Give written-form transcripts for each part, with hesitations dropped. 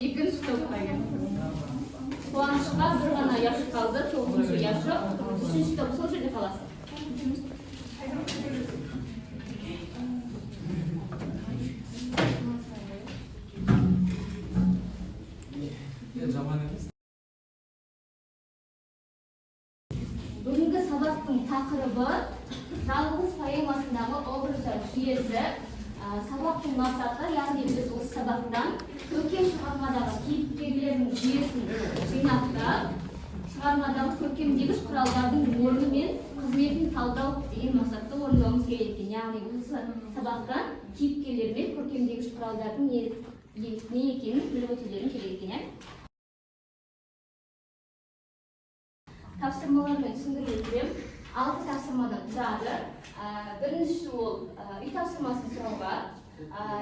Екінші топқа қуанышқа бір ғана яшы қалды, 9-шы яшы. Үшінші топ сол жерде қаласың. Бүгінгі сабақтың тақырыбы жалғыз поэмасындағы образдар жүйесі. Сабақтың мақсаты, яғни біз осы сабақтан көркем шығармадағы кейіпкерлердің жүйесін жинақтап, шығармадағы көркемдегіш құралдардың орны мен қызметін талдау деген мақсатты орындауымыз керек екен. Яғни осы сабақтан кейіпкерлер мен көркемдегіш құралдардың не екенін біліп өтулерің керек екен. Тапсырмалармен түсіндіріп өтемін. 6 тапсырмадан тұрады. Біріншісі ол үй тапсырмасын сұрауға,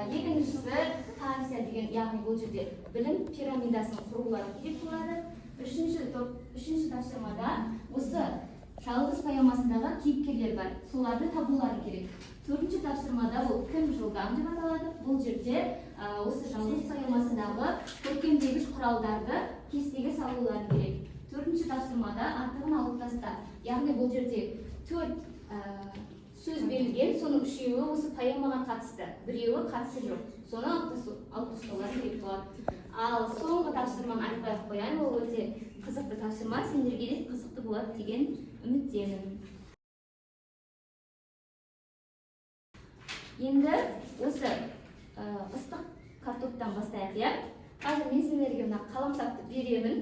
екіншісі тарихия деген, яғни бұл жерде білім пирамидасының құрылуы керек болады. Үшінші тапсырмада осы жалғыз поэмасындағы кейіпкерлер бар, соларды табулары керек. Төртінші тапсырмада бұл кім жылдам деп аталады. Бұл жерде осы жалғыз поэмасындағы көркемдегіш құралдарды кестеге салулары керек. Төртінші тапсырмада артығын алып таста. Яғни бұл жерде 4 сөз берілген, соның 3-еуі осы поэмаға қатысты, 1-еуі қатысы жоқ. Соны алып тастаулары керек болады. Ал соңғы тапсырманы айтпай қояйын, ол өте қызықты тапсырма, сендерге де қызықты болады деген үміттемін. Енді осы ыстық картоптан бастайық. Қазір мен сендерге қаламсапты беремін.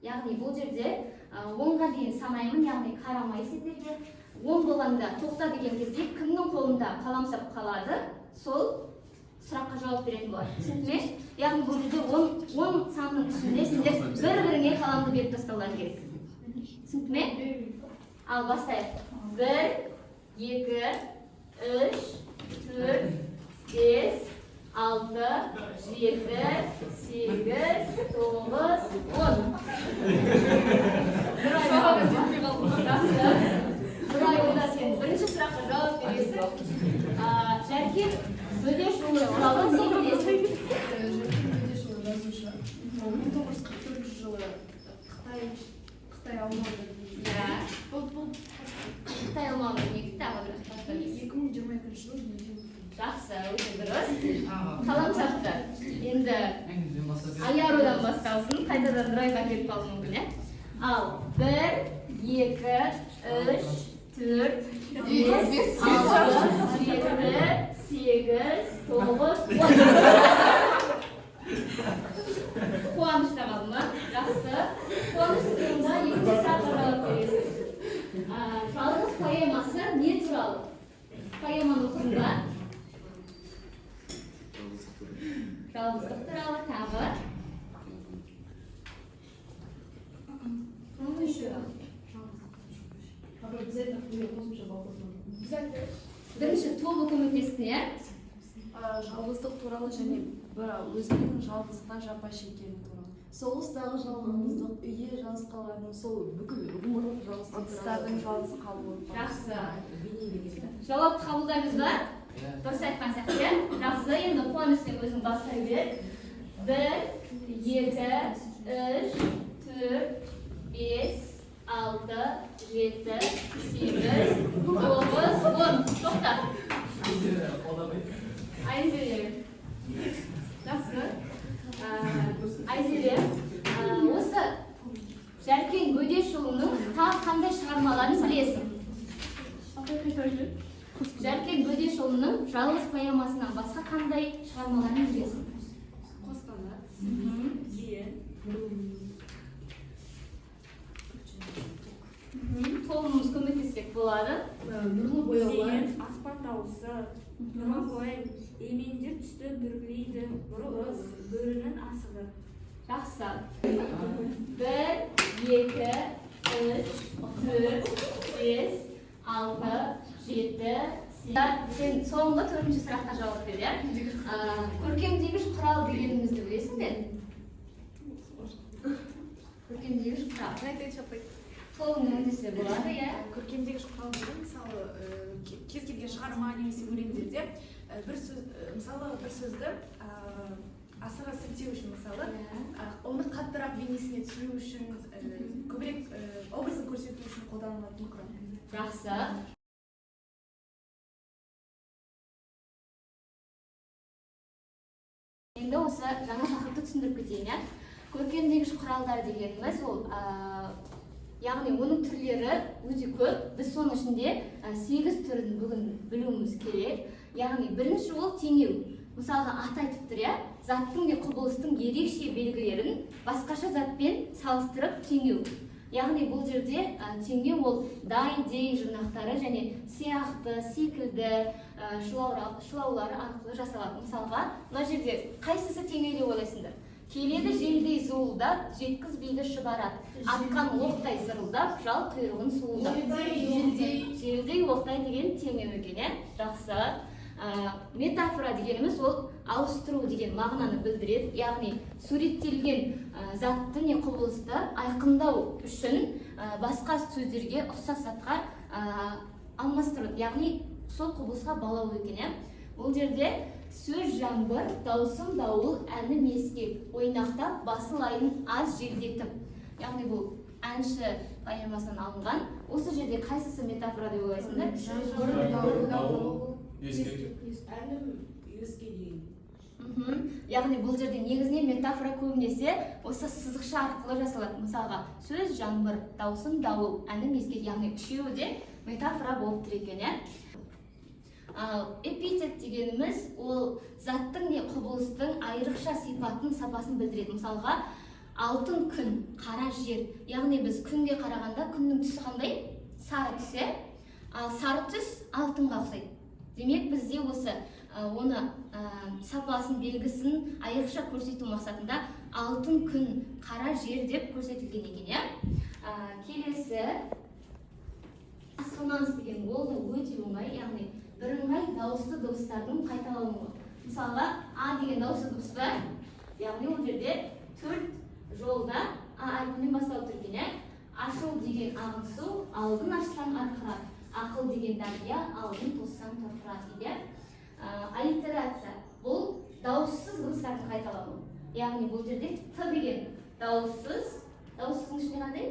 Яғни бұл жерде 10-ға дейін санаймын, яғни қарамай сендерге. 10 болғанда тоқта деген кезде кімнің қолында қаламсап қалады, сол сұраққа жауап беретін болады. Түсінді ме? Яғни бұл жерде 10 санның ішінде сендер бір-біріңе қаламды беріп тастаулар керек. Түсінді ме? Ал бастайық. 1, 2, 3, 4, 5, 6, 7, 8, 9, 10. Бір айында сен бірінші сұраққа жауап бересің. Жәркен Бөдешұлы туралы не білесің? Жәркен Бөдешұлы жазушы. 1944 жылы Қытай аумағы. Қытай аумағы не кітабы? 2022 жылы. Жақсы, өте дұрыс. Қаламсапты. Енді аярудан басталсын, қайтадан бір айға кетіп қалуы мүмкін. Ал 1, 2, 3, 4, 5, 6, 7, 8, 9, 10. Қуанышта қалды ма? Жақсы. Қуанышты тұрғанда екінші сұраққа жауап бересің. Жалғыз поэмасы не туралы? Поэманы оқыңдар. Жалғыздық туралы тағы. Бірінші тобы көмектесті, жалғыздық туралы және бір өзінің жалғыздықта жапа шеккені туралы. Соғыстағы жалғыздық, үйде жалғыз қалғаны, сол бүкіл ғұмырлық жалғыздық туралы. Жалғыз қалуы. Жақсы. Жауапты қабылдаймыз ба? Дұрыс айтқан сияқты. Жақсы, енді қуаныштың өзің бастай бер. 1, 2, 3, 4, 5, 6, 7, 8, 9, 10. Тоқта. Айзелер. Жақсы. Айзелер. Осы Жәркен Бөдешұлының қандай шығармаларын білесің? Жәркен Бөдешұлының жалғыз поэмасынан басқа қандай шығармаларын білесің? Қосқандар. Толымыз көмектеспек болады. Нұрлы бояулар. Аспан дауысы, нұрлы бойы, емендер түсті бүргілейді, бұрғыз, бөрінің асығы. Жақсы. 1, 2, 3, 4, 5, 6, 7, 8. Сен соңғы 4-ші сұраққа жауап бер. Көркемдегіш құрал дегенімізді білесің бе? Көркемдегіш құрал. Толымның өтесі болады, Көркемдегіш құрал деген, мысалы, кез келген шығарма немесе өлеңдерде бір сөз, мысалы бір сөзді асыра сілтеу үшін мысалы оны қаттырақ бейнесіне түсіру үшін көбірек образын көрсету үшін қолданылатын құрал. Жақсы. Енді осы жаңа тақырыпты түсіндіріп кетейін, иә. Көркемдегіш құралдар дегеніміз ол яғни оның түрлері өте көп. Біз соның ішінде 8 түрін бүгін білуіміз керек. Яғни бірінші ол теңеу. Мысалға аты айтып тұр, иә, заттың не құбылыстың ерекше белгілерін басқаша затпен салыстырып теңеу. Яғни бұл жерде теңеу ол дай, дей жұрнақтары және сияқты, секілді шылаулары арқылы жасалады. Мысалға, мына жерде қайсысы теңеу деп ойлайсыңдар? Келеді желдей зуылдап, жеткізбейді шұбарат. Атқан оқтай зырылдап, жал құйрығын суылдап. Желдей оқтай деген теңеу екен, жақсы. Метафора дегеніміз ол ауыстыру деген мағынаны білдіреді. Яғни суреттелген затты не құбылысты айқындау үшін басқа сөздерге ұқсас затқа алмастырады. Яғни сол құбылысқа балау екен. Бұл жерде сөз жаңбыр, даусым дауыл, әнім ескек, ойнақтап, басыл айын аз желдетіп. Яғни бұл әнші поэмасынан алынған. Осы жерде қайсысы метафора деп ойлайсыңдар? Жаңбыр, дауыл, әнім ескек деген. Яғни бұл жерде негізінен метафора көбінесе осы сызықша арқылы жасалады. Мысалға, сөз жаңбыр, даусым дауыл, әнім ескек, яғни үшеуі де метафора болып тұр екен. Эпитет дегеніміз ол заттың не құбылыстың айрықша сипатын, сапасын білдіреді. Мысалға, алтын күн, қара жер. Яғни біз күнге қарағанда күннің түсі қандай? Сары түс, ал сары түс алтынға ұқсайды. Демек бізде осы оны сапасын, белгісін айрықша көрсету мақсатында алтын күн, қара жер деп көрсетілген екен. Келесі ассонанс деген ол өте оңай, яғни бірыңғай дауысты дыбыстардың қайталануы. Мысалға, А деген дауысты дыбыс бар, яғни ол жерде 4 жолда А әрпінен басталып тұр екен. Ашыл деген ағын су, алдын ашсаң арқырат. Ақыл деген дария, алдын тоссаң торқырат дейді. Аллитерация бұл дауыссыз дыбыстардың қайталануы. Яғни бұл жерде Т деген дауыссыз, дауыссыздың ішінде қандай?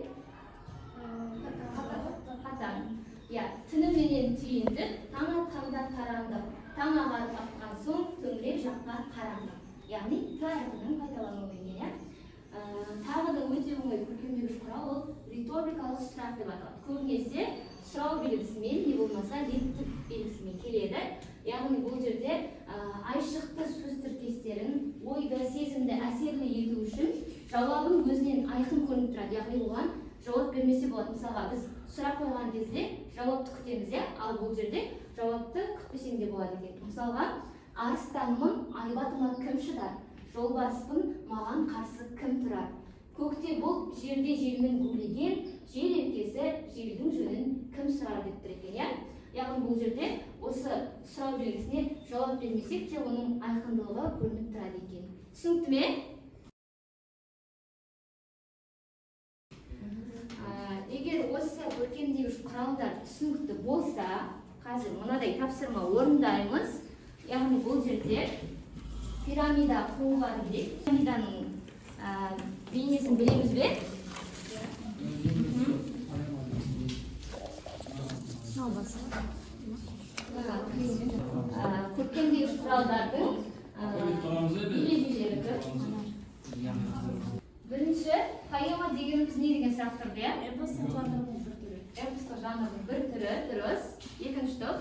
Қатар. Түніменен түйінді, таң атқанда қараңғы, таң ағарып атқан соң төңірек жаққа қараңғы. Яғни Т әрпінің қайталануы екен. Тағы да өте оңай көркемдегіш құрал ол риторикалық сұрақ деп аталады. Көбінесе сұрау белгісімен, не болмаса реттік белгісімен келеді. Яғни бұл жерде айшықты сөз тіркестерін ойды, сезімді әсерлі ету үшін жауабын өзінен айқын көрініп тұрады. Яғни оған жауап бермесе болады. Мысалға, біз сұрақ қойған кезде жауапты күтеміз, ал бұл жерде жауапты күтпесең де болады екен. Мысалға, арыстанмын, айбатыма кім шыдар? Жолбарыспын, маған қарсы кім тұрар? Көкте бұл жерде желмен гулеген, жел еркесі желдің жөнін кім сұрар деп тұр екен. Яғни бұл жерде осы сұрау белгісіне жауап бермесек те оның айқындылығы көрініп тұрады екен. Түсінікті ме? Егер осы көркемдегіш құралдар түсінікті болса, қазір мынадай тапсырма орындаймыз. Яғни бұл жерде пирамида құруға керек. Пирамиданың бейнесін білеміз бе? Көркемдегіш құралдардың ережелері. Бірінші, поэма дегеніміз не деген сұрақ тұрды? Эпостық жанрының бір түрі. Эпостық жанрының бір түрі, дұрыс. Екінші топ.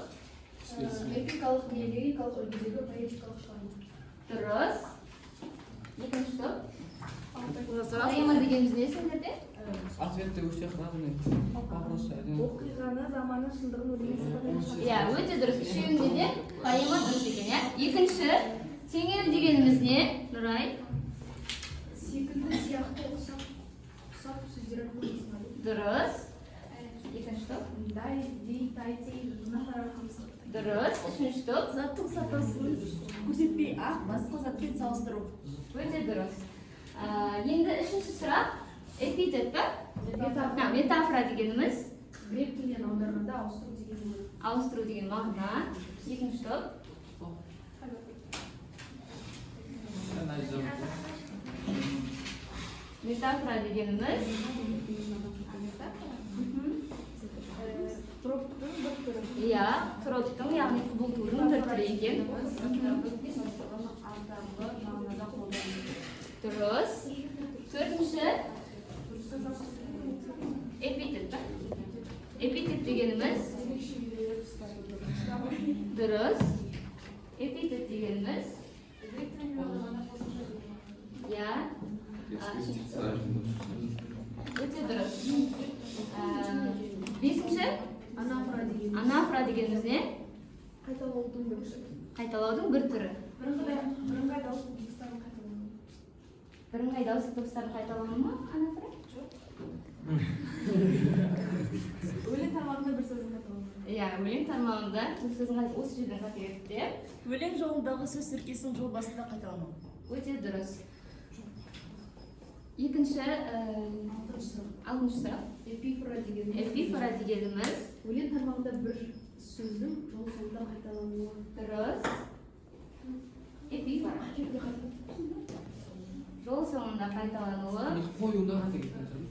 Эпикалық не лирикалық үлгідегі поэтикалық шығарма. Дұрыс. Екінші топ. Поэма дегеніміз не сендерде? Ответті өте қылады. Оқиғаны, заманы, шындығын өлеңі. Өте дұрыс. Үшеуінде де поэма дұрыс екен. Екінші, теңеу дегеніміз не? Нұрай? Секілді, сияқты, ұқсап сөздер арқылы. Дұрыс. Екінші топ. Дай, дей, тай, тей, жұрнақтар арқылы. Дұрыс. Үшінші топ. Заттың сапасын көрсетпей ақ басқа затпен салыстыру. Өте дұрыс. Енді үшінші сұрақ. Эпитет па? Метафора дегеніміз? Грек тілінен аударғанда ауыстыру деген. Ауыстыру деген мағына. Екінші топ. метафора дегенimiz Троптың бір түрі. иә троптың яғни құбылтудың бір түрі екен. Дұрыс. Төртінші эпитет па? Эпитет дегенimiz дұрыс. Эпитет дегенimiz иә өте дұрыс. Бесінші анафора дегенimiz не? Қайталаудың бір түрі. Бірыңғай дауыстық дыбыстардың қайталануы ма анафора? Өлең тармағында бір сөзін қайталау. Иә, өлең тармағында бұл сөздің осы жерден қателікте. Өлең жолындағы сөз тіркесінің жол басында қайталану. Өте дұрыс. Екінші, алтыншы сұрақ. Эпифора дегенimiz Өлең тармағында бір сөздің жол соңында қайталануы. дұрыс. Эпифора. Жол соңында қайталануы. қоюында қате кеткен.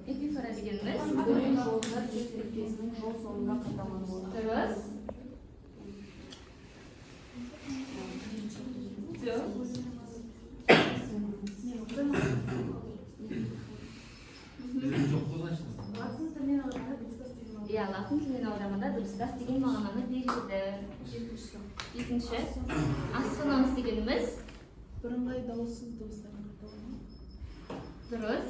Эпифора дегенimiz Өлең жолында сөз тіркесінің жол соңында қайталануы. дұрыс. Иә, латын тілінен аударғанда дыбыстас деген мағынаны береді. Екінші, ассонанс дегенimiz Бірыңғай дауыссыз дыбыстардың қайталануы. дұрыс.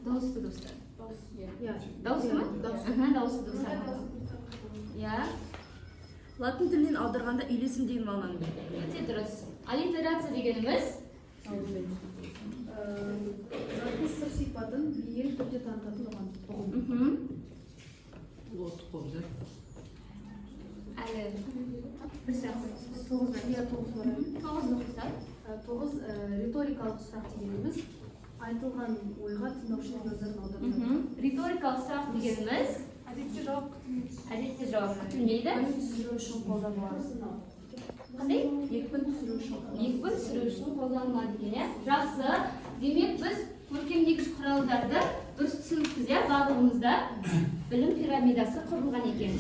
Дауысты дыбыстар. Дауысты ма? Дауысты дыбыстар. Иә, Латын тілінен аударғанда үйлесім деген мағынаны береді. өте дұрыс. Аллитерация дегенimiz Заттың сыр сипатын бейел түрде танытатын ұғым. әлі бір сұрақ Тоғыз риторикалық сұрақ дегеніміз айтылған ойға тыңдаушының назарын аударады. риторикалық сұрақ дегенimiz Әдетте жауап әдетте жауап күтілмейді. түсіру үшін қолданылады. Қандай? Екпін түсіру үшін. Екпін түсіру үшін қолданылады екен, иә? Жақсы. Демек біз көркемдегіш құралдарды дұрыс түсініппіз, иә? Барлығымызда білім пирамидасы құрылған екен.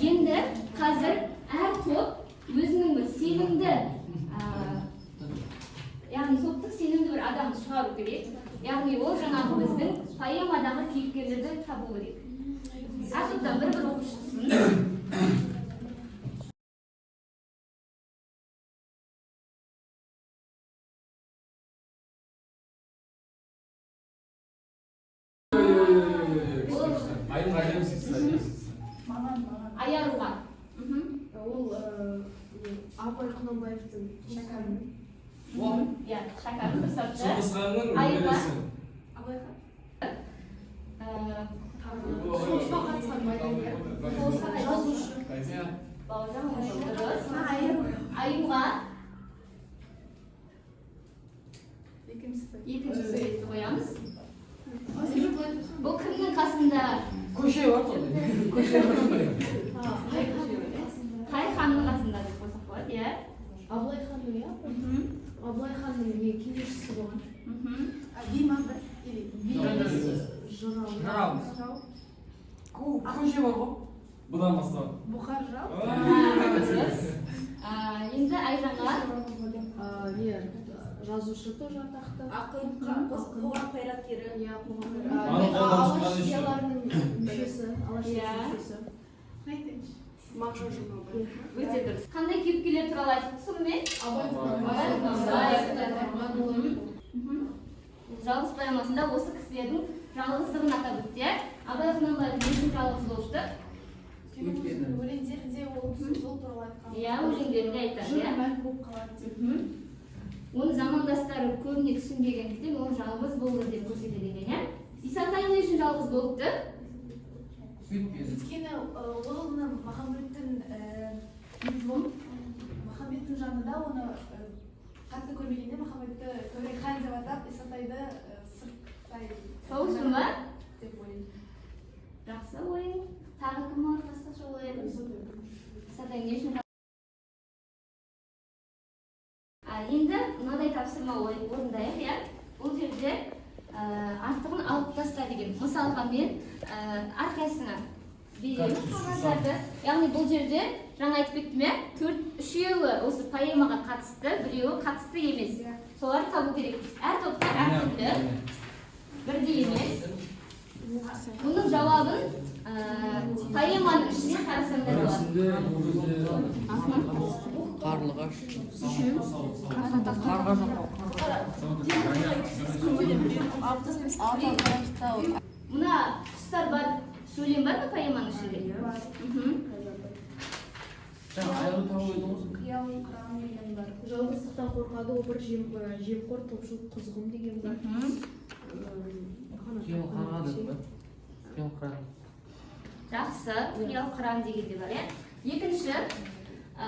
Енді қазір әр топ өзінің бір сенімді, яғни топтың сенімді бір адамды шығару керек. Яғни ол жаңағы біздің поэмадағы кейіпкерлерді табу керек. Әр топтан бір оқып шықсын. Аяруға. Ол Абай Құнанбаевтың шәкәрім. Иә, шәкәрім дұрыстапты. Шыңғысханның Айға. немересі. Соғысқа қатысқан майдангер. Жазушы. Бауыржан Момышұлы дұрыс. Аюға. Екінші суретті қоямыз. Бұл кімнің қасында? көше бар сондай. Қай ханның қасында деп қойсақ болады, иә? Абылай ханның, иә? Абылай ханның кеңесшісі болған. Жырау. көше бар ғой. Бұдан бастап. Бұхар жырау. Дұрыс. Енді Айжанға. Жазушы тоже атақты. қоғам қайраткері. Иә, қоғам қолданушылар алаш шияларының мүшесі. Алаш Иә. мүшесі. Мағжан Жұмабаев. Өте дұрыс. Қандай кейіпкерлер туралы айтып сонымен? Абай Жалғыз поэмасында осы кісілердің жалғыздығын атап өтті, иә? Абай Құнанбаев несін жалғыз болыпты? Өлеңдерінде ол сол туралы айтқан. Иә, өлеңдерінде айтады, иә? Мәлім болып қалады деп. Оны замандастары көбіне түсінбегендіктен ол жалғыз болды деп көрсетеді екен, иә? Исатай не үшін жалғыз болыпты? Өйткені ол Махамбеттің жанында оны қатты көрмегенде Махамбетті Төре хан деп атап, Исатайды сырттай Сол үшін ба? деп ойлаймын. Жақсы ой. Тағы кім бар басқаша ой? Исатай не үшін тапсырма орындайық, иә. Бұл жерде артығын алып таста деген. Мысалға мен әрқайсыңа беремін қағаздарды. Яғни бұл жерде жаңа айтып кеттім, иә, үшеуі осы поэмаға қатысты, біреуі қатысты емес. Соларды табу керекпіз. Әр топта әртүрлі, бірдей емес. Бұның жауабын поэманың ішіне қарасаңдар болады. Қарлығаш. Мына тұстар бар, сөйлем бар ма поэманың ішінде? Аяғы тауы еді ғой. Қиял қыран деген бар. Жалғыздықтан қорқады, обыр жемқор, топшыл, құзғын деген бар. Қиял қарға деді ме? Қиял қыран. Жақсы, қиял қыран деген де бар, иә.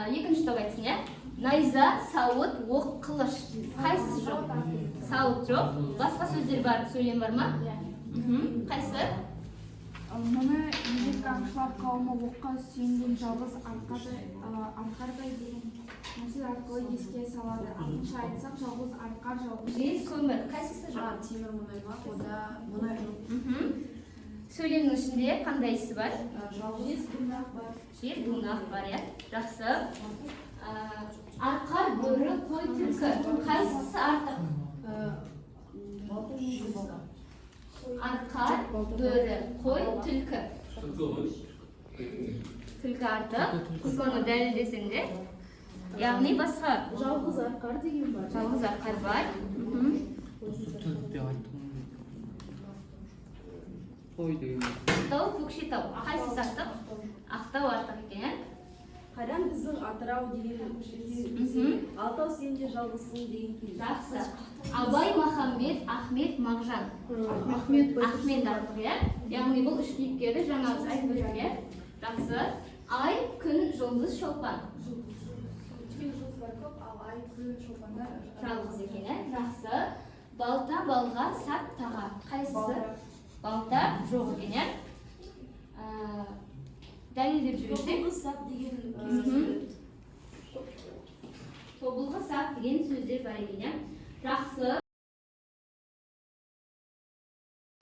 Екінші топ айтсын, иә. Найза, сауыт, оқ, қылыш. Қайсысы жоқ? Сауыт жоқ. Басқа сөздер бар, сөйлем бар ма? Қайсы? Мұны ежелгі аңшылар қауымы оққа сүйенген жалғыз арқардай деген мысал арқылы еске салады. Артынша айтсақ, жалғыз арқар, жалғыз Жез, көмір. Қайсысы жоқ? Темір мұнай бар, ода мұнай жоқ. Сөйлемнің ішінде қандайсы бар? Жалғыз бұнақ бар. Жер, бұнақ бар, иә. Жақсы. Арқар, бөрі, қой, түлкі. Қайсысы артық? Арқар, бөрі, қой, түлкі. Түлкі артық. Соны дәлелдесең де. Яғни басқа. Жалғыз арқар деген бар. Жалғыз арқар бар. Түлік деп айттым. Қой деген. Ақтау, Көкшетау. Қайсысы артық? Ақтау артық екен. Қайран біздің Атырау деген Алтау сен де жалғызсың деген келді. Жақсы. Абай, Махамбет, Ахмет, Мағжан. Ахмет Ахмет артық, иә. Яғни бұл үш кейіпкерді жаңа айтып өттік, иә. Жақсы. Ай, күн, жұлдыз, шолпан. Жалғыз екен, иә. Жақсы. Балта, балға, сап, таға. Қайсысы? Балта жоқ екен, иә. Дәлелдеп жіберсек. Тобылғы сап деген сөздер. Тобылғы сап деген сөздер бар екен, иә. Жақсы.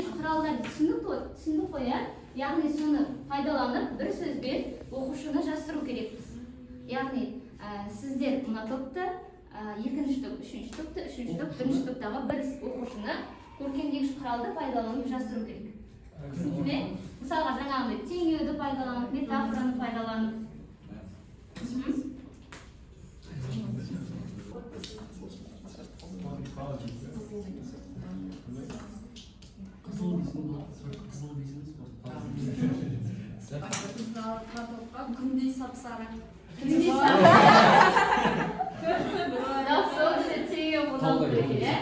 Құралдарды түсіндік қой, иә. Яғни соны пайдаланып бір сөзбен оқушыны жастыру керекпіз. Яғни сіздер мына топты, екінші топ, үшінші топты, үшінші топ, бірінші топтағы бір оқушыны көркемдегіш құралды пайдаланып жастыру керек. Түсінікпе? Мысалға жаңағындай теңеуді пайдаланып, метафораны пайдаланып. Күндей сапсары. Жақсы, ол бізде теңеу қолданып тұр екен, иә?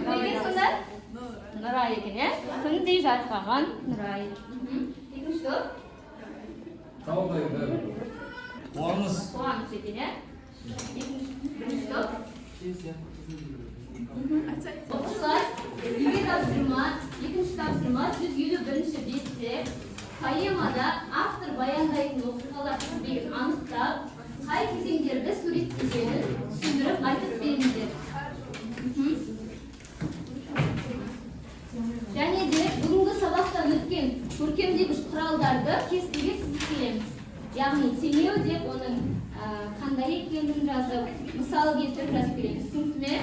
Неге сонда? Нұра екен, иә? Күндей жарқаған нұрай. Екінші топ? Қуаныш. Қуаныш екен, иә? Бірінші топ? Оқушылар, екінші тапсырма 151-ші бетте поэмада автор баяндайтын оқиғалар тізбегін анықтап, қай кезеңдерді суреттегенін түсіндіріп айтып беріңіздер. Және де бүгінгі сабақтан өткен көркемдегіш құралдарды кестеге сызып яғни теңеу деп оның қандай екенін жазып, мысал келтіріп жазып келеміз. Түсінікті ме?